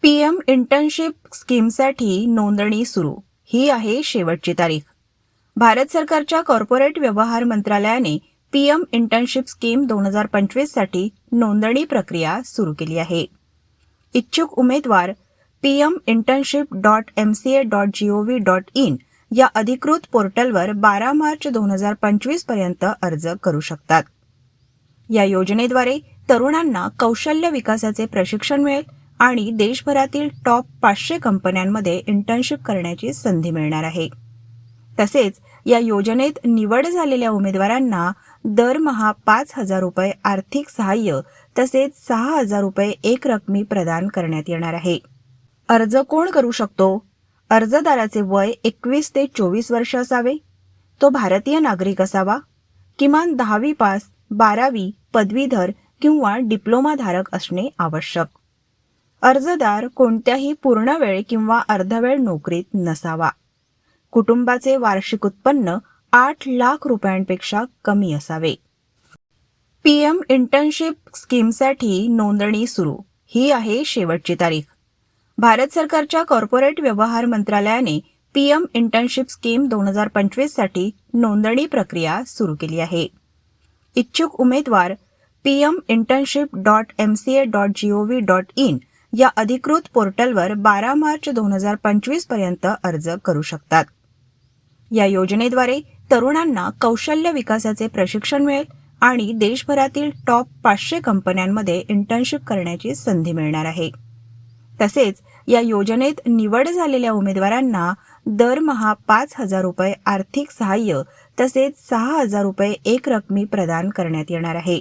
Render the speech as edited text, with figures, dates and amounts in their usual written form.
PM internship स्कीमसाठी नोंदणी सुरू. ही आहे शेवटची तारीख. भारत सरकारच्या कॉर्पोरेट व्यवहार मंत्रालयाने पीएम इंटर्नशिप स्कीम 2025 साठी नोंदणी प्रक्रिया सुरू केली आहे. इच्छुक उमेदवार pminternship.mca.gov.in या अधिकृत पोर्टलवर 12 मार्च 2025 पर्यंत अर्ज करू शकतात. या योजनेद्वारे तरुणांना कौशल्य विकासाचे प्रशिक्षण मिळेल आणि देशभरातील टॉप 500 कंपन्यांमध्ये इंटर्नशिप करण्याची संधी मिळणार आहे. तसेच या योजनेत निवड झालेल्या उमेदवारांना दरमहा 5,000 रुपये आर्थिक सहाय्य तसेच 6,000 रुपये एक रकमी प्रदान करण्यात येणार आहे. अर्ज कोण करू शकतो? अर्जदाराचे वय 21 ते 24 वर्ष असावे. तो भारतीय नागरिक असावा. किमान 10वी पास, 12वी, पदवीधर किंवा डिप्लोमाधारक असणे आवश्यक. अर्जदार कोणत्याही पूर्णवेळ किंवा अर्धवेळ नोकरीत नसावा. कुटुंबाचे वार्षिक उत्पन्न 8 लाख रुपयांपेक्षा कमी असावे. पीएम इंटर्नशिप स्कीमसाठी नोंदणी सुरू. ही आहे शेवटची तारीख. भारत सरकारच्या कॉर्पोरेट व्यवहार मंत्रालयाने पीएम इंटर्नशिप स्कीम 2025 साठी नोंदणी प्रक्रिया सुरू केली आहे. इच्छुक उमेदवार pminternship.mca.gov.in या अधिकृत पोर्टलवर 12 मार्च 2025 पर्यंत अर्ज करू शकतात. या योजनेद्वारे तरुणांना कौशल्य विकासाचे प्रशिक्षण मिळेल आणि देशभरातील टॉप 500 कंपन्यांमध्ये इंटर्नशिप करण्याची संधी मिळणार आहे. तसेच या योजनेत निवड झालेल्या उमेदवारांना दरमहा 5,000 रुपये आर्थिक सहाय्य तसेच 6,000 रुपये एक रकमी प्रदान करण्यात येणार आहे.